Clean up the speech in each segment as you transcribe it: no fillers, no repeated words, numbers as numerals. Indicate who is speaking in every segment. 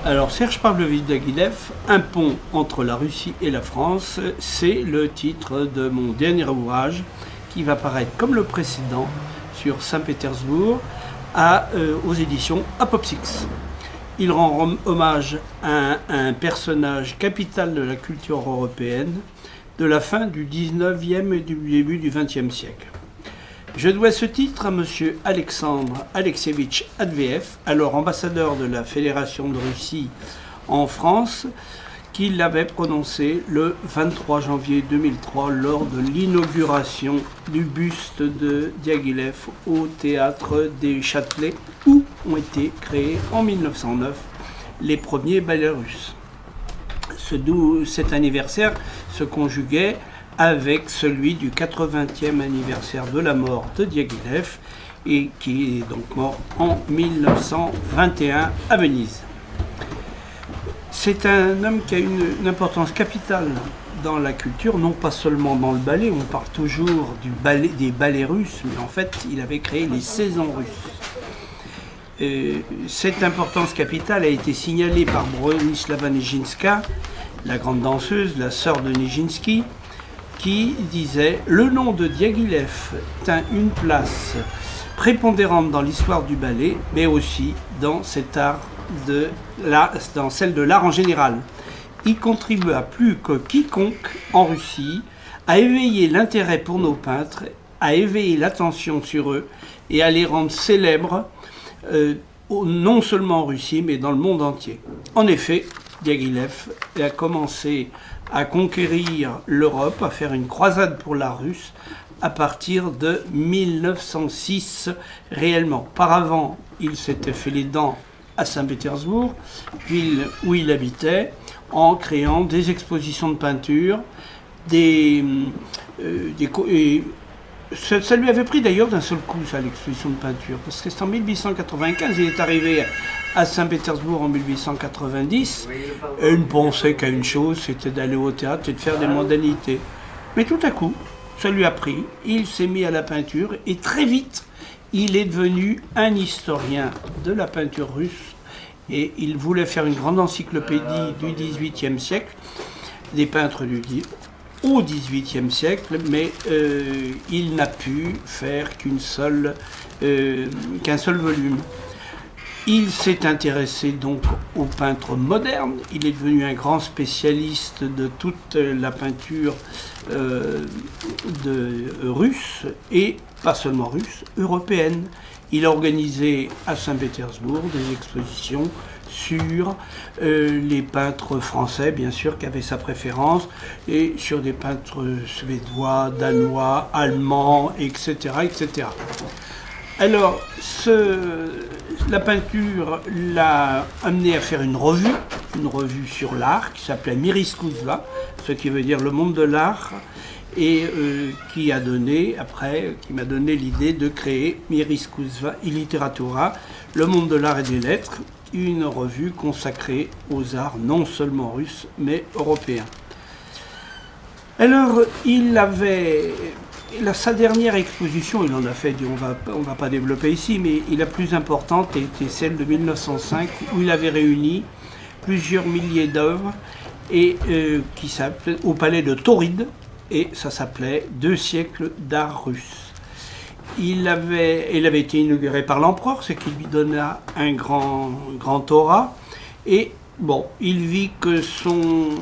Speaker 1: Alors, Serge Pavlovitch Diaghilev, Un pont entre la Russie et la France, c'est le titre de mon dernier ouvrage qui va paraître comme le précédent sur Saint-Pétersbourg aux éditions Apopsix. Il rend hommage à un personnage capital de la culture européenne de la fin du 19e et du début du 20e siècle. Je dois ce titre à M. Alexandre Alexeyevitch Adveev, alors ambassadeur de la Fédération de Russie en France, qui l'avait prononcé le 23 janvier 2003 lors de l'inauguration du buste de Diaghilev au théâtre des Châtelets, où ont été créés en 1909 les premiers ballets russes. Cet anniversaire se conjuguait avec celui du 80e anniversaire de la mort de Diaghilev, et qui est donc mort en 1921 à Venise. C'est un homme qui a une importance capitale dans la culture, non pas seulement dans le ballet, on parle toujours des ballets russes, mais en fait il avait créé les saisons russes. Cette importance capitale a été signalée par Bronislava Nijinská, la grande danseuse, la sœur de Nijinsky, qui disait « Le nom de Diaghilev tint une place prépondérante dans l'histoire du ballet, mais aussi dans cet art dans celle de l'art en général. Il contribua plus que quiconque en Russie à éveiller l'intérêt pour nos peintres, à éveiller l'attention sur eux et à les rendre célèbres, non seulement en Russie, mais dans le monde entier. » En effet, Diaghilev a commencé à conquérir l'Europe, à faire une croisade pour l'art russe à partir de 1906 réellement. Auparavant, il s'était fait les dents à Saint-Pétersbourg, ville où il habitait, en créant des expositions de peinture, ça lui avait pris d'ailleurs d'un seul coup, ça, l'exposition de peinture, parce que c'est en 1895, il est arrivé à Saint-Pétersbourg en 1890, et il ne pensait qu'à une chose, c'était d'aller au théâtre et de faire des mondanités. Mais tout à coup, ça lui a pris, il s'est mis à la peinture, et très vite, il est devenu un historien de la peinture russe, et il voulait faire une grande encyclopédie du XVIIIe siècle, des peintres au XVIIIe siècle, mais il n'a pu faire qu'un seul volume. Il s'est intéressé donc aux peintres modernes, il est devenu un grand spécialiste de toute la peinture russe, et pas seulement russe, européenne. Il a organisé à Saint-Pétersbourg des expositions sur les peintres français, bien sûr, qui avaient sa préférence, et sur des peintres suédois, danois, allemands, etc. etc. Alors, la peinture l'a amené à faire une revue sur l'art, qui s'appelait Mir Iskusstva, ce qui veut dire le monde de l'art, et qui m'a donné l'idée de créer Mir Iskusstva i Literatura, le monde de l'art et des lettres, une revue consacrée aux arts non seulement russes, mais européens. Alors, sa dernière exposition, il en a fait, on va pas développer ici, mais la plus importante était celle de 1905, où il avait réuni plusieurs milliers d'œuvres, et qui s'appelait au palais de Tauride, et ça s'appelait 2 siècles d'art russe. Il avait été inauguré par l'empereur, ce qui lui donna un grand aura, et bon, il vit que son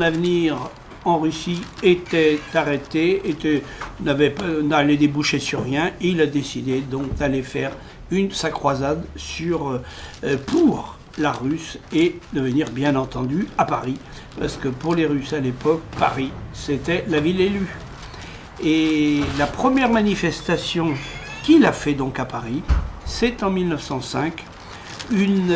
Speaker 1: avenir en Russie était arrêté, n'allait déboucher sur rien, et il a décidé donc d'aller faire sa croisade pour l'art russe, et de venir bien entendu à Paris, parce que pour les Russes à l'époque, Paris c'était la ville élue. Et la première manifestation qu'il a fait donc à Paris, c'est en 1905, une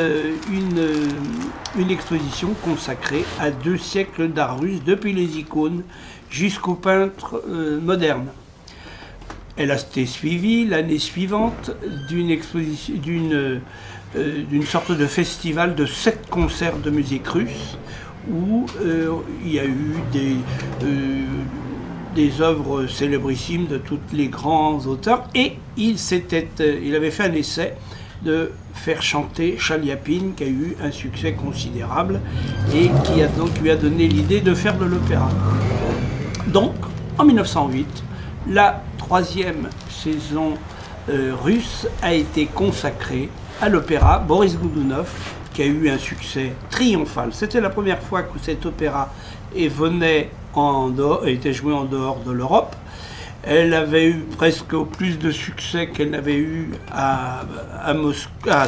Speaker 1: exposition consacrée à 2 siècles d'art russe, depuis les icônes jusqu'aux peintres modernes. Elle a été suivie l'année suivante d'une sorte de festival de 7 concerts de musique russe, où il y a eu des œuvres célébrissimes de tous les grands auteurs, et il avait fait un essai de faire chanter Chaliapine, qui a eu un succès considérable et qui a donc lui a donné l'idée de faire de l'opéra. Donc, en 1908, la troisième saison russe a été consacrée à l'opéra Boris Goudounov, qui a eu un succès triomphal. C'était la première fois que cet opéra était joué en dehors de l'Europe. Elle avait eu presque plus de succès qu'elle n'avait eu à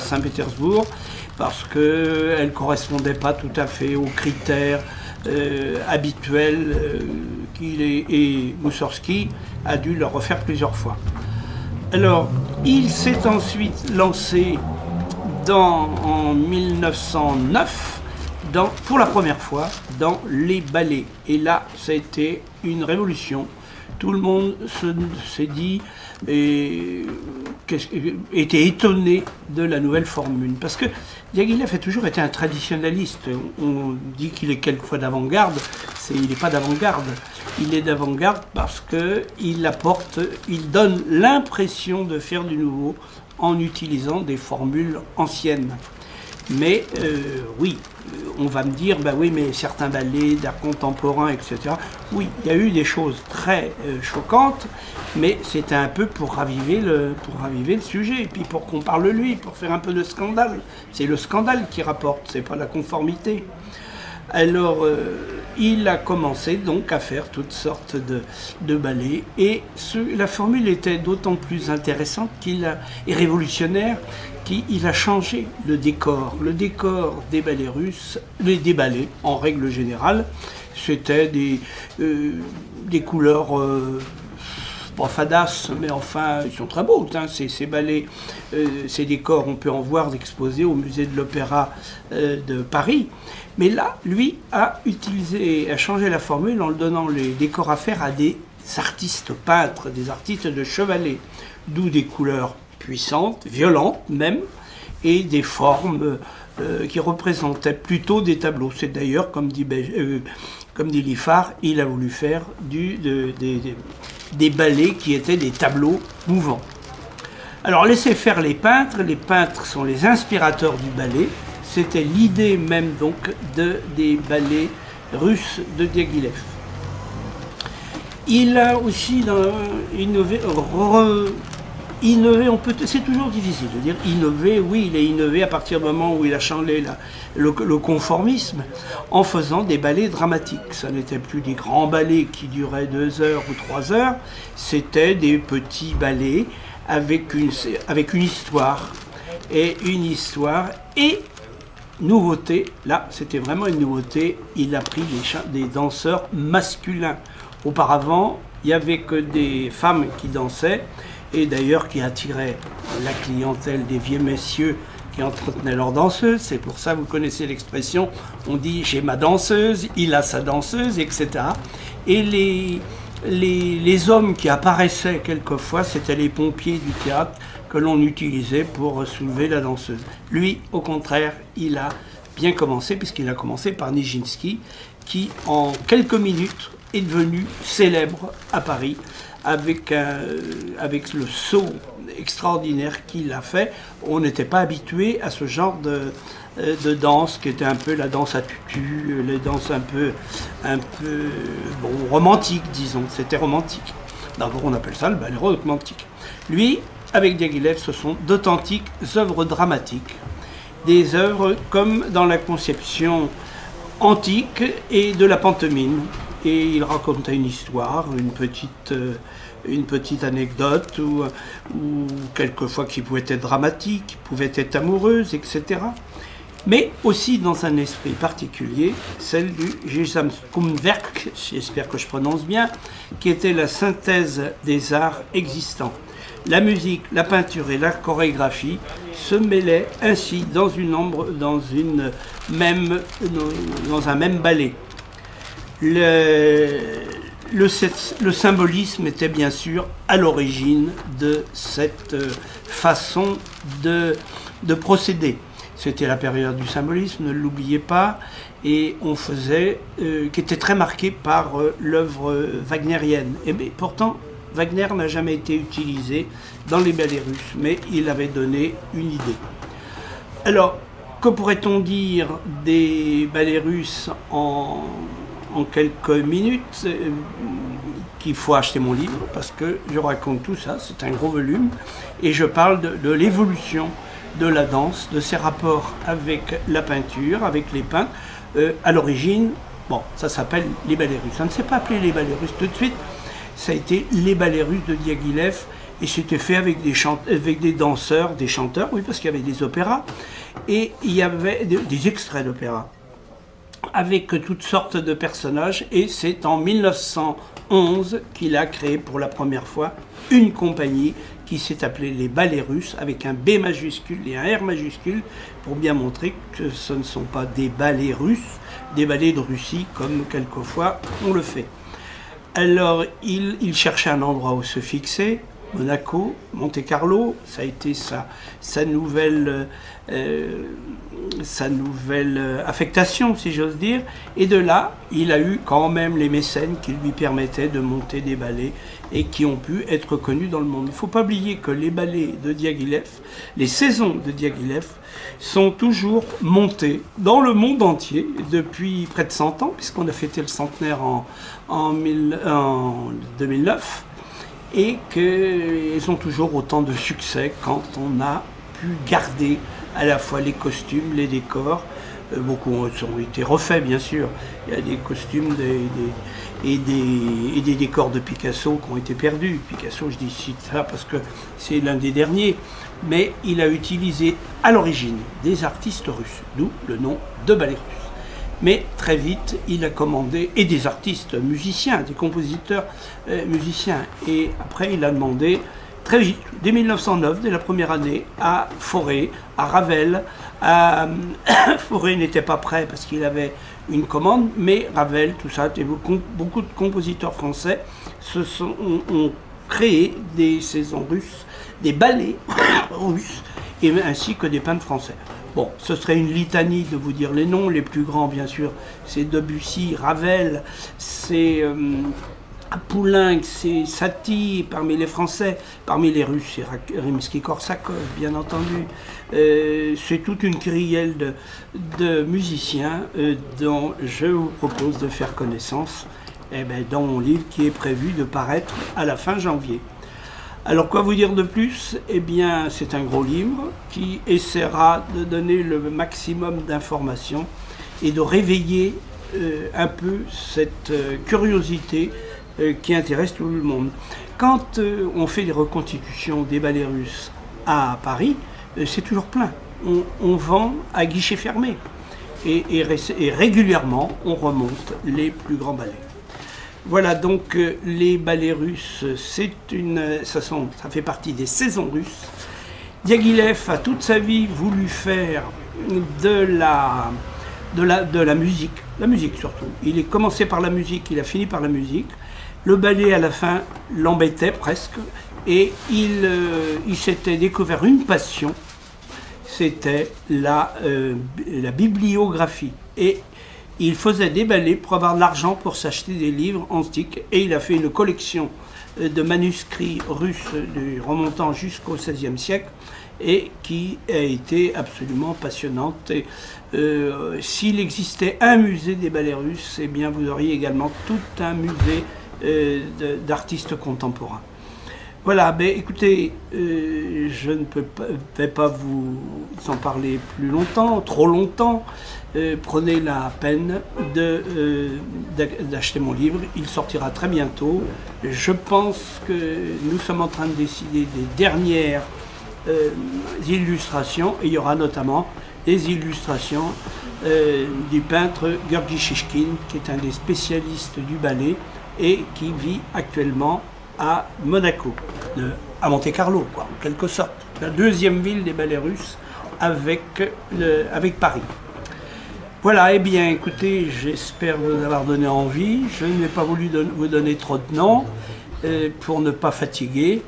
Speaker 1: Saint-Pétersbourg, parce qu'elle ne correspondait pas tout à fait aux critères habituels et Moussorgsky a dû le refaire plusieurs fois. Alors, il s'est ensuite lancé en 1909, pour la première fois, dans les ballets. Et là, ça a été une révolution. Tout le monde s'est dit, était étonné de la nouvelle formule. Parce que Diaghilev a toujours été un traditionnaliste. On dit qu'il est quelquefois d'avant-garde. Il n'est pas d'avant-garde. Il est d'avant-garde parce qu'il donne l'impression de faire du nouveau en utilisant des formules anciennes. Mais oui, on va me dire, bah oui, mais certains ballets d'art contemporain, etc. Oui, il y a eu des choses très choquantes, mais c'était un peu pour raviver le sujet, et puis pour qu'on parle de lui, pour faire un peu de scandale. C'est le scandale qui rapporte, c'est pas la conformité. Alors, il a commencé donc à faire toutes sortes de ballets, et la formule était d'autant plus intéressante et révolutionnaire qu'il a changé le décor. Le décor des ballets russes, des ballets en règle générale, c'était des couleurs pas fadasses, mais enfin, ils sont très beaux, hein, ces ballets, ces décors, on peut en voir exposés au musée de l'Opéra de Paris. Mais là, lui a changé la formule en donnant les décors à faire à des artistes peintres, des artistes de chevalet, d'où des couleurs puissantes, violentes même, et des formes qui représentaient plutôt des tableaux. C'est d'ailleurs, comme dit Liffard, il a voulu faire des ballets qui étaient des tableaux mouvants. Alors laissez faire les peintres sont les inspirateurs du ballet. C'était l'idée même donc des ballets russes de Diaghilev. Il a aussi innové, c'est toujours difficile de dire innover. Oui, il a innové à partir du moment où il a changé le conformisme en faisant des ballets dramatiques. Ça n'était plus des grands ballets qui duraient 2 heures ou 3 heures, c'était des petits ballets avec une histoire. Et nouveauté, là c'était vraiment une nouveauté, il a pris des danseurs masculins. Auparavant, il n'y avait que des femmes qui dansaient, et d'ailleurs qui attiraient la clientèle des vieux messieurs qui entretenaient leurs danseuses. C'est pour ça, vous connaissez l'expression, on dit j'ai ma danseuse, il a sa danseuse, etc. Et les hommes qui apparaissaient quelquefois, c'était les pompiers du théâtre que l'on utilisait pour soulever la danseuse. Lui, au contraire, il a bien commencé, puisqu'il a commencé par Nijinsky, qui en quelques minutes est devenu célèbre à Paris avec le saut extraordinaire qu'il a fait. On n'était pas habitué à ce genre de danse qui était un peu la danse à tutu, les danses un peu bon, romantique, disons. C'était romantique. D'abord, on appelle ça le ballet romantique. Lui, avec Diaghilev, ce sont d'authentiques œuvres dramatiques, des œuvres comme dans la conception antique et de la pantomime. Et il racontait une histoire, une petite anecdote, ou quelquefois qui pouvait être dramatique, qui pouvait être amoureuse, etc. Mais aussi dans un esprit particulier, celle du Gesamtkunstwerk, j'espère que je prononce bien, qui était la synthèse des arts existants. La musique, la peinture et la chorégraphie se mêlaient ainsi dans un même ballet. Le symbolisme était bien sûr à l'origine de cette façon de procéder. C'était la période du symbolisme, ne l'oubliez pas, et qui était très marquée par l'œuvre wagnérienne. Et pourtant, Wagner n'a jamais été utilisé dans les ballets russes, mais il avait donné une idée. Alors, que pourrait-on dire des ballets russes en quelques minutes? Qu'il faut acheter mon livre, parce que je raconte tout ça, c'est un gros volume, et je parle de l'évolution de la danse, de ses rapports avec la peinture, avec les peintres. À l'origine, bon, ça s'appelle les ballets russes. Ça ne s'est pas appelé les ballets russes tout de suite, ça a été les ballets russes de Diaghilev, et c'était fait avec des danseurs, des chanteurs, oui, parce qu'il y avait des opéras, et il y avait des extraits d'opéra, avec toutes sortes de personnages, et c'est en 1911 qu'il a créé pour la première fois une compagnie qui s'est appelée les Ballets Russes, avec un B majuscule et un R majuscule, pour bien montrer que ce ne sont pas des ballets russes, des ballets de Russie, comme quelquefois on le fait. Alors, il cherchait un endroit où se fixer. Monaco, Monte-Carlo, ça a été sa nouvelle affectation, si j'ose dire. Et de là, il a eu quand même les mécènes qui lui permettaient de monter des ballets et qui ont pu être connus dans le monde. Il ne faut pas oublier que les ballets de Diaghilev, les saisons de Diaghilev, sont toujours montés dans le monde entier depuis près de 100 ans, puisqu'on a fêté le centenaire en 2009. Et qu'ils ont toujours autant de succès quand on a pu garder à la fois les costumes, les décors. Beaucoup ont été refaits, bien sûr. Il y a des costumes et des décors de Picasso qui ont été perdus. Picasso, je dis ça parce que c'est l'un des derniers. Mais il a utilisé à l'origine des artistes russes, d'où le nom de ballet russe. Mais très vite, il a commandé, et des artistes musiciens, des compositeurs musiciens. Et après, il a demandé, très vite, dès 1909, dès la première année, à Fauré, à Ravel. Fauré n'était pas prêt parce qu'il avait une commande, mais Ravel, tout ça, beaucoup de compositeurs français ont créé des saisons russes, des ballets russes, et ainsi que des peintres français. Bon, ce serait une litanie de vous dire les noms. Les plus grands, bien sûr, c'est Debussy, Ravel, c'est Poulenc, c'est Satie, parmi les Français. Parmi les Russes, c'est Rimsky-Korsakov, bien entendu. C'est toute une kyrielle de musiciens dont je vous propose de faire connaissance dans mon livre qui est prévu de paraître à la fin janvier. Alors, quoi vous dire de plus? Eh bien, c'est un gros livre qui essaiera de donner le maximum d'informations et de réveiller un peu cette curiosité qui intéresse tout le monde. Quand on fait des reconstitutions des ballets russes à Paris, c'est toujours plein. On vend à guichet fermé. Et régulièrement, on remonte les plus grands ballets. Voilà, donc les ballets russes, ça fait partie des saisons russes. Diaghilev a toute sa vie voulu faire de la musique surtout. Il est commencé par la musique, il a fini par la musique. Le ballet à la fin l'embêtait presque et il s'était découvert une passion, c'était la bibliographie. Et il faisait des ballets pour avoir de l'argent pour s'acheter des livres antiques et il a fait une collection de manuscrits russes remontant jusqu'au XVIe siècle et qui a été absolument passionnante. Et s'il existait un musée des ballets russes, eh bien vous auriez également tout un musée d'artistes contemporains. Voilà, ben écoutez, je ne vais pas vous en parler plus longtemps, trop longtemps. Prenez la peine d'acheter mon livre, il sortira très bientôt. Je pense que nous sommes en train de décider des dernières illustrations, et il y aura notamment des illustrations du peintre Georgi Shishkin, qui est un des spécialistes du ballet et qui vit actuellement à Monaco, à Monte-Carlo, quoi, en quelque sorte. La deuxième ville des ballets russes avec Paris. Voilà, eh bien écoutez, j'espère vous avoir donné envie. Je n'ai pas voulu vous donner trop de noms pour ne pas fatiguer.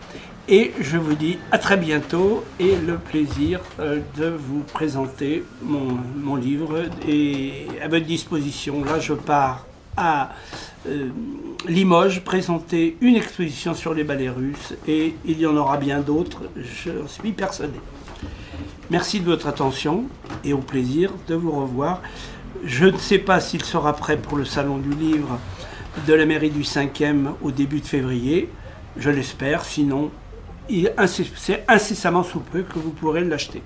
Speaker 1: Et je vous dis à très bientôt et le plaisir de vous présenter mon livre est à votre disposition. Là, je pars à Limoges présenter une exposition sur les ballets russes et il y en aura bien d'autres, je suis persuadé. Merci de votre attention et au plaisir de vous revoir. Je ne sais pas s'il sera prêt pour le Salon du Livre de la mairie du 5e au début de février. Je l'espère, sinon c'est incessamment sous peu que vous pourrez l'acheter.